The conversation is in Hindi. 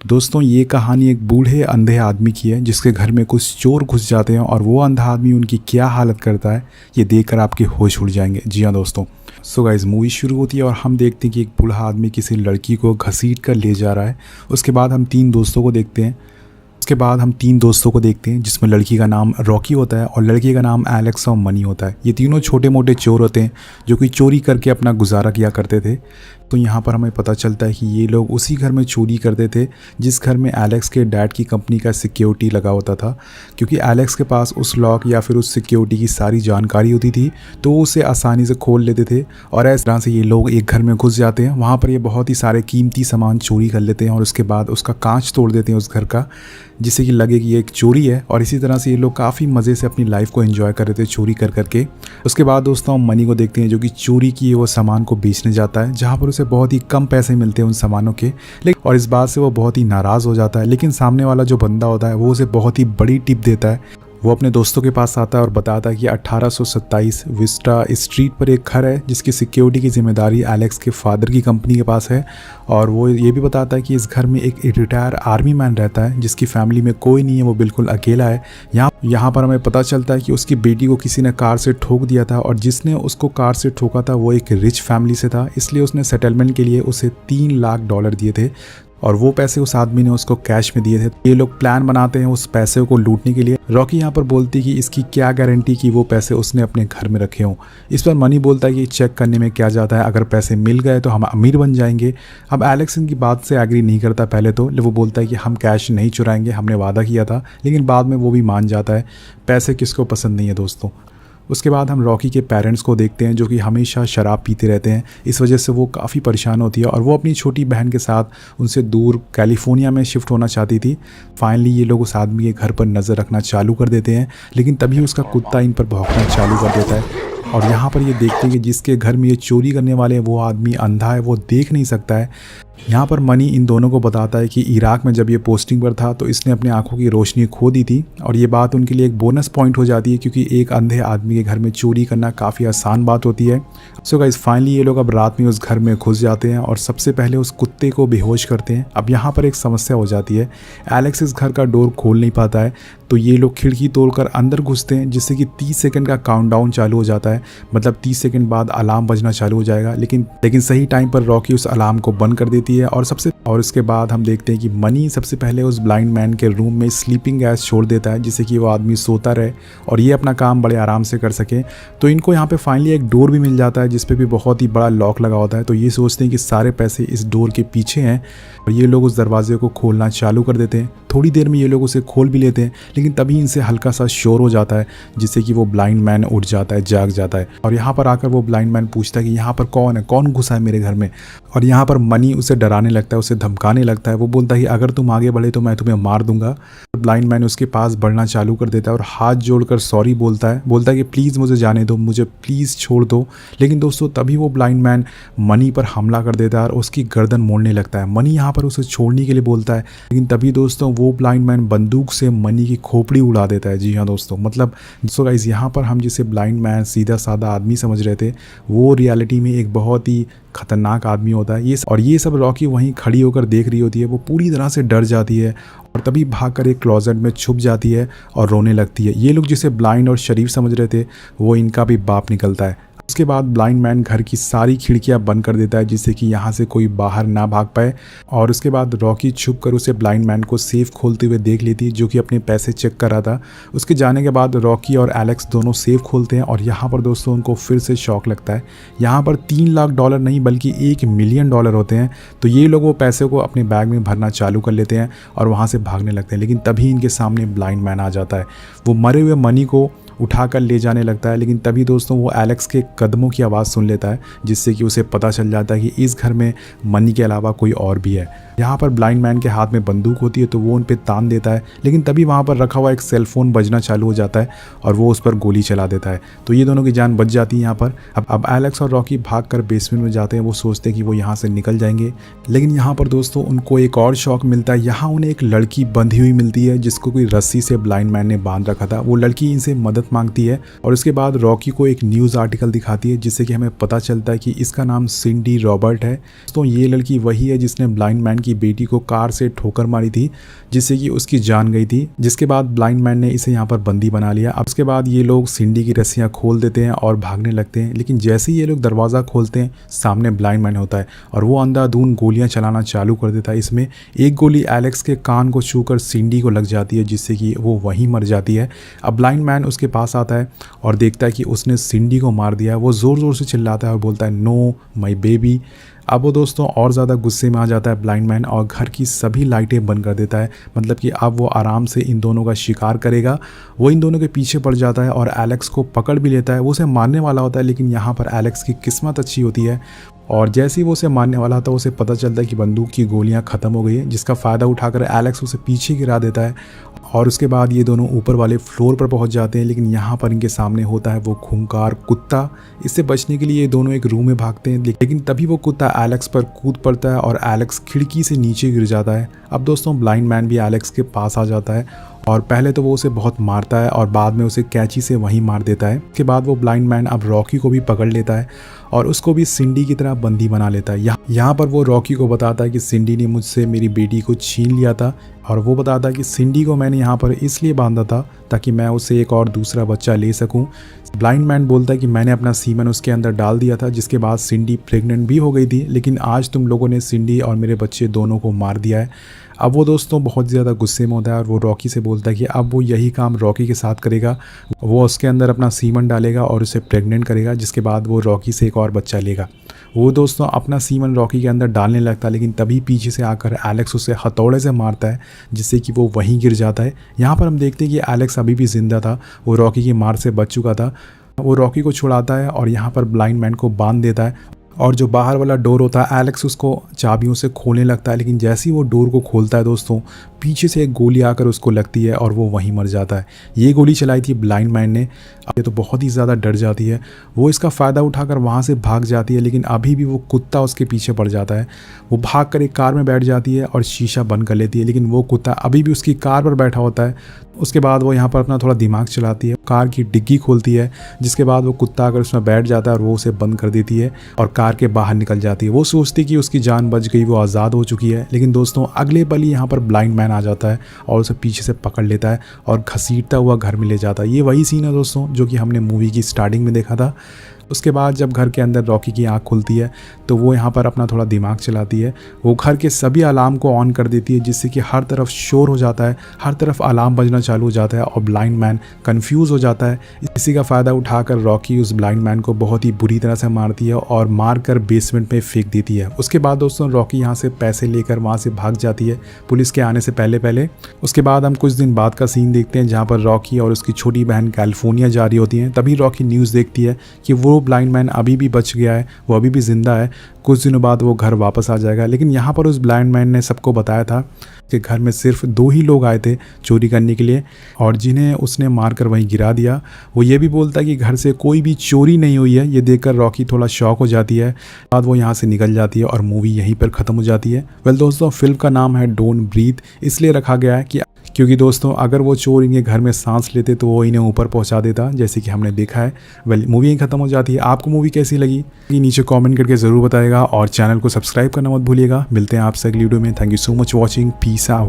दोस्तों ये कहानी एक बूढ़े अंधे आदमी की है जिसके घर में कुछ चोर घुस जाते हैं और वो अंधा आदमी उनकी क्या हालत करता है ये देखकर आपके होश उड़ जाएंगे। जी हाँ दोस्तों, सो गाइस मूवी शुरू होती है और हम देखते हैं कि एक बूढ़ा आदमी किसी लड़की को घसीट कर ले जा रहा है। उसके बाद हम तीन दोस्तों को देखते हैं जिसमें लड़की का नाम रॉकी होता है और लड़के का नाम एलेक्स और मनी होता है। ये तीनों छोटे मोटे चोर होते हैं जो कि चोरी करके अपना गुजारा किया करते थे। तो यहाँ पर हमें पता चलता है कि ये लोग उसी घर में चोरी करते थे जिस घर में एलेक्स के डैड की कंपनी का सिक्योरिटी लगा होता था, क्योंकि एलेक्स के पास उस लॉक या फिर उस सिक्योरिटी की सारी जानकारी होती थी तो वो उसे आसानी से खोल लेते थे। और इस तरह से ये लोग एक घर में घुस जाते हैं, वहाँ पर ये बहुत ही सारे कीमती सामान चोरी कर लेते हैं और उसके बाद उसका कांच तोड़ देते हैं उस घर का, जिससे कि लगे कि ये एक चोरी है। और इसी तरह से ये लोग काफ़ी मज़े से अपनी लाइफ को एंजॉय कर रहे थे चोरी कर करके। उसके बाद दोस्तों हम मनी को देखते हैं जो कि चोरी किए वो सामान को बेचने जाता है, जहाँ पर उसे बहुत ही कम पैसे मिलते हैं उन सामानों के। लेकिन और इस बात से वो बहुत ही नाराज़ हो जाता है, लेकिन सामने वाला जो बंदा होता है वो उसे बहुत ही बड़ी टिप देता है। वो अपने दोस्तों के पास आता है और बताता है कि 1827 विस्टा स्ट्रीट पर एक घर है जिसकी सिक्योरिटी की जिम्मेदारी एलेक्स के फादर की कंपनी के पास है। और वो ये भी बताता है कि इस घर में एक रिटायर आर्मी मैन रहता है जिसकी फैमिली में कोई नहीं है, वो बिल्कुल अकेला है। यहाँ पर हमें पता चलता है कि उसकी बेटी को किसी ने कार से ठोक दिया था और जिसने उसको कार से ठोका था वो एक रिच फैमिली से था, इसलिए उसने सेटलमेंट के लिए उसे $3 लाख दिए थे और वो पैसे उस आदमी ने उसको कैश में दिए थे। ये लोग प्लान बनाते हैं उस पैसे को लूटने के लिए। रॉकी यहाँ पर बोलती है कि इसकी क्या गारंटी कि वो पैसे उसने अपने घर में रखे हों। इस पर मनी बोलता है कि चेक करने में क्या जाता है, अगर पैसे मिल गए तो हम अमीर बन जाएंगे। अब एलेक्स इनकी बात से एग्री नहीं करता पहले तो, वो बोलता है कि हम कैश नहीं चुराएंगे, हमने वादा किया था। लेकिन बाद में वो भी मान जाता है। पैसे किसको पसंद नहीं है दोस्तों। उसके बाद हम रॉकी के पेरेंट्स को देखते हैं जो कि हमेशा शराब पीते रहते हैं। इस वजह से वो काफ़ी परेशान होती है और वो अपनी छोटी बहन के साथ उनसे दूर कैलिफोर्निया में शिफ्ट होना चाहती थी। फाइनली ये लोग उस आदमी के घर पर नज़र रखना चालू कर देते हैं, लेकिन तभी उसका कुत्ता इन पर भौंकना चालू कर देता है। और यहाँ पर ये देखते हैं कि जिसके घर में ये चोरी करने वाले हैं वो आदमी अंधा है, वो देख नहीं सकता है। यहाँ पर मनी इन दोनों को बताता है कि इराक में जब ये पोस्टिंग पर था तो इसने अपने आंखों की रोशनी खो दी थी और ये बात उनके लिए एक बोनस पॉइंट हो जाती है, क्योंकि एक अंधे आदमी के घर में चोरी करना काफ़ी आसान बात होती है। सो गाइस फाइनली ये लोग अब रात में उस घर में घुस जाते हैं और सबसे पहले उस कुत्ते को बेहोश करते हैं। अब यहाँ पर एक समस्या हो जाती है, एलेक्स इस घर का डोर खोल नहीं पाता है, तो ये लोग खिड़की तोड़कर अंदर घुसते हैं, जिससे कि 30 सेकंड का काउंटडाउन चालू हो जाता है। मतलब 30 सेकंड बाद अलार्म बजना चालू हो जाएगा, लेकिन सही टाइम पर रॉकी उस अलार्म को बंद कर देती है। और उसके बाद हम देखते हैं कि मनी सबसे पहले उस ब्लाइंड मैन के रूम में स्लीपिंग गैस छोड़ देता है, जिससे कि वो आदमी सोता रहे और ये अपना काम बड़े आराम से कर सके। तो इनको यहाँ पे फाइनली एक डोर भी मिल जाता है जिस पे भी बहुत ही बड़ा लॉक लगा होता है। तो ये सोचते हैं कि सारे पैसे इस डोर के पीछे हैं और ये लोग उस दरवाजे को खोलना चालू कर देते हैं। थोड़ी देर में ये लोग उसे खोल भी लेते हैं, लेकिन तभी इनसे हल्का सा शोर हो जाता है जिससे कि वो ब्लाइंड मैन उठ जाता है, जाग जाता है। और यहाँ पर आकर वो ब्लाइंड मैन पूछता है कि यहाँ पर कौन है, कौन घुसा है मेरे घर में। और यहाँ पर मनी उसे डराने लगता है, उसे धमकाने लगता है। वो बोलता है कि अगर तुम आगे बढ़े तो मैं तुम्हें मार दूंगा। ब्लाइंड मैन उसके पास बढ़ना चालू कर देता है और हाथ जोड़कर सॉरी बोलता है कि प्लीज़ मुझे जाने दो, मुझे प्लीज़ छोड़ दो। लेकिन दोस्तों तभी वो ब्लाइंड मैन मनी पर हमला कर देता है और उसकी गर्दन मोड़ने लगता है। मनी यहाँ पर उसे छोड़ने के लिए बोलता है, लेकिन तभी दोस्तों वो ब्लाइंड मैन बंदूक से मनी की खोपड़ी उड़ा देता है। जी हाँ दोस्तों, मतलब गाइस यहाँ पर हम जिसे ब्लाइंड मैन सीधा साधा आदमी समझ रहे थे वो रियलिटी में एक बहुत ही खतरनाक आदमी होता है। ये सब रॉकी वहीं खड़ी होकर देख रही होती है। वो पूरी तरह से डर जाती है और तभी भागकर एक क्लोजेट में छुप जाती है और रोने लगती है। ये लोग जिसे ब्लाइंड और शरीफ समझ रहे थे वो इनका भी बाप निकलता है। उसके बाद ब्लाइंड मैन घर की सारी खिड़कियां बंद कर देता है जिससे कि यहाँ से कोई बाहर ना भाग पाए। और उसके बाद रॉकी छुप कर उसे ब्लाइंड मैन को सेफ खोलते हुए देख लेती है, जो कि अपने पैसे चेक कर रहा था। उसके जाने के बाद रॉकी और एलेक्स दोनों सेफ खोलते हैं और यहाँ पर दोस्तों उनको फिर से शॉक लगता है। यहाँ पर $3 लाख नहीं बल्कि $1 मिलियन होते हैं। तो ये लोग वो पैसे को अपने बैग में भरना चालू कर लेते हैं और वहाँ से भागने लगते हैं। लेकिन तभी इनके सामने ब्लाइंड मैन आ जाता है। वो मरे हुए मनी को उठाकर ले जाने लगता है, लेकिन तभी दोस्तों वो एलेक्स के कदमों की आवाज़ सुन लेता है, जिससे कि उसे पता चल जाता है कि इस घर में मनी के अलावा कोई और भी है। यहाँ पर ब्लाइंड मैन के हाथ में बंदूक होती है तो वो उन पे तान देता है, लेकिन तभी वहाँ पर रखा हुआ एक सेलफोन बजना चालू हो जाता है और वो उस पर गोली चला देता है। तो ये दोनों की जान बच जाती है यहाँ पर। अब एलेक्स और रॉकी भागकर बेसमेंट में जाते हैं। वो सोचते हैं कि वो यहाँ से निकल जाएंगे, लेकिन यहाँ पर दोस्तों उनको एक और शौक मिलता है। यहाँ उन्हें एक लड़की बंधी हुई मिलती है जिसको कोई रस्सी से ब्लाइंड मैन ने बांध रखा था। वो लड़की इनसे मदद मदद मांगती है और उसके बाद रॉकी को एक न्यूज़ आर्टिकल दिखाती है जिससे कि हमें पता चलता है कि इसका नाम सिंडी रॉबर्ट है। दोस्तों ये लड़की वही है जिसने ब्लाइंड मैन की बेटी को कार से ठोकर मारी थी जिससे कि उसकी जान गई थी, जिसके बाद ब्लाइंड मैन ने इसे यहाँ पर बंदी बना लिया। अब उसके बाद ये लोग सिंडी की रस्सियाँ खोल देते हैं और भागने लगते हैं, लेकिन जैसे ही ये लोग दरवाज़ा खोलते हैं सामने ब्लाइंड मैन होता है और वो अंधाधुंध गोलियां चलाना चालू कर देता है। इसमें एक गोली एलेक्स के कान को छूकर सिंडी को लग जाती है जिससे कि वो वहीं मर जाती है। अब ब्लाइंड मैन उसके पास आता है और देखता है कि उसने सिंडी को मार दिया। वो ज़ोर ज़ोर से चिल्लाता है और बोलता है नो माई बेबी। अब वो दोस्तों और ज़्यादा गुस्से में आ जाता है ब्लाइंड मैन और घर की सभी लाइटें बंद कर देता है, मतलब कि अब वो आराम से इन दोनों का शिकार करेगा। वो इन दोनों के पीछे पड़ जाता है और एलेक्स को पकड़ भी लेता है। वो उसे मारने वाला होता है, लेकिन यहाँ पर एलेक्स की किस्मत अच्छी होती है और जैसे ही वो उसे मारने वाला था उसे पता चलता है कि बंदूक की गोलियां ख़त्म हो गई है, जिसका फ़ायदा उठाकर एलेक्स उसे पीछे गिरा देता है और उसके बाद ये दोनों ऊपर वाले फ्लोर पर पहुंच जाते हैं। लेकिन यहाँ पर इनके सामने होता है वो खूंखार कुत्ता। इससे बचने के लिए ये दोनों एक रूम में भागते हैं, लेकिन तभी वो कुत्ता एलेक्स पर कूद पड़ता है और एलेक्स खिड़की से नीचे गिर जाता है। अब दोस्तों ब्लाइंड मैन भी एलेक्स के पास आ जाता है और पहले तो वो उसे बहुत मारता है और बाद में उसे कैंची से वहीं मार देता है। उसके बाद वो ब्लाइंड मैन अब रॉकी को भी पकड़ लेता है और उसको भी सिंडी की तरह बंदी बना लेता है। यहाँ पर वो रॉकी को बताता है कि सिंडी ने मुझसे मेरी बेटी को छीन लिया था और वो बताता है कि सिंडी को मैंने यहाँ पर इसलिए बांधा था ताकि मैं उससे एक और दूसरा बच्चा ले सकूँ। ब्लाइंड मैन बोलता है कि मैंने अपना सीमन उसके अंदर डाल दिया था, जिसके बाद सिंडी प्रेग्नेंट भी हो गई थी, लेकिन आज तुम लोगों ने सिंडी और मेरे बच्चे दोनों को मार दिया है। अब वो दोस्तों बहुत ज़्यादा गुस्से में होता है और वो रॉकी से बोलता है कि अब वो यही काम रॉकी के साथ करेगा। वो उसके अंदर अपना सीमन डालेगा और उसे प्रेग्नेंट करेगा, जिसके बाद वो रॉकी से एक और बच्चा लेगा। वो दोस्तों अपना सीमन रॉकी के अंदर डालने लगता है, लेकिन तभी पीछे से आकर एलेक्स उसे हथौड़े से मारता है जिससे कि वो वहीं गिर जाता है। यहाँ पर हम देखते हैं कि एलेक्स अभी भी जिंदा था, वो रॉकी की मार से बच चुका था। वो रॉकी को छुड़ाता है और यहाँ पर ब्लाइंड मैन को बांध देता है और जो बाहर वाला डोर होता है एलेक्स उसको चाबियों से खोलने लगता है, लेकिन जैसे ही वो डोर को खोलता है दोस्तों पीछे से एक गोली आकर उसको लगती है और वो वहीं मर जाता है। ये गोली चलाई थी ब्लाइंड मैन ने। ये तो बहुत ही ज़्यादा डर जाती है, वो इसका फ़ायदा उठाकर वहाँ से भाग जाती है, लेकिन अभी भी वो कुत्ता उसके पीछे पड़ जाता है। वो भाग कर एक कार में बैठ जाती है और शीशा बंद कर लेती है, लेकिन वो कुत्ता अभी भी उसकी कार पर बैठा होता है। उसके बाद वो यहाँ पर अपना थोड़ा दिमाग चलाती है, कार की डिग्गी खोलती है, जिसके बाद वो कुत्ता अगर उसमें बैठ जाता है और वो उसे बंद कर देती है और कार के बाहर निकल जाती है। वो सोचती कि उसकी जान बच गई, वो आज़ाद हो चुकी है, लेकिन दोस्तों अगले पल ही यहाँ पर ब्लाइंड मैन आ जाता है और उसे पीछे से पकड़ लेता है और घसीटता हुआ घर में ले जाता है। ये वही सीन है दोस्तों जो कि हमने मूवी की स्टार्टिंग में देखा था। उसके बाद जब घर के अंदर रॉकी की आंख खुलती है तो वो यहाँ पर अपना थोड़ा दिमाग चलाती है। वो घर के सभी अलार्म को ऑन कर देती है, जिससे कि हर तरफ शोर हो जाता है, हर तरफ अलार्म बजना चालू हो जाता है और ब्लाइंड मैन कंफ्यूज हो जाता है। इसी का फ़ायदा उठाकर रॉकी उस ब्लाइंड मैन को बहुत ही बुरी तरह से मारती है और मार कर बेसमेंट में फेंक देती है। उसके बाद दोस्तों रॉकी यहाँ से पैसे लेकर वहाँ से भाग जाती है पुलिस के आने से पहले। उसके बाद हम कुछ दिन बाद का सीन देखते हैं जहाँ पर रॉकी और उसकी छोटी बहन कैलिफोर्निया जा रही होती हैं। तभी रॉकी न्यूज़ देखती है कि वो ब्लाइंड मैन अभी भी बच गया है, वो अभी भी जिंदा है, कुछ दिनों बाद वो घर वापस आ जाएगा। लेकिन यहाँ पर उस ब्लाइंड मैन ने सबको बताया था कि घर में सिर्फ 2 ही लोग आए थे चोरी करने के लिए और जिन्हें उसने मारकर वहीं गिरा दिया। वो ये भी बोलता है कि घर से कोई भी चोरी नहीं हुई है। ये देखकर रॉकी थोड़ा शॉक हो जाती है, बाद वो यहाँ से निकल जाती है और मूवी यहीं पर ख़त्म हो जाती है। वेल दोस्तों फिल्म का नाम है डोंट ब्रीथ, इसलिए रखा गया है क्योंकि दोस्तों अगर वो चोर इनके घर में सांस लेते तो वो इन्हें ऊपर पहुंचा देता, जैसे कि हमने देखा है। वेल मूवी यहीं ख़त्म हो जाती है। आपको मूवी कैसी लगी ये नीचे कमेंट करके ज़रूर बताइएगा और चैनल को सब्सक्राइब करना मत भूलिएगा। मिलते हैं आपसे अगली वीडियो में। Thank you so much watching, peace out.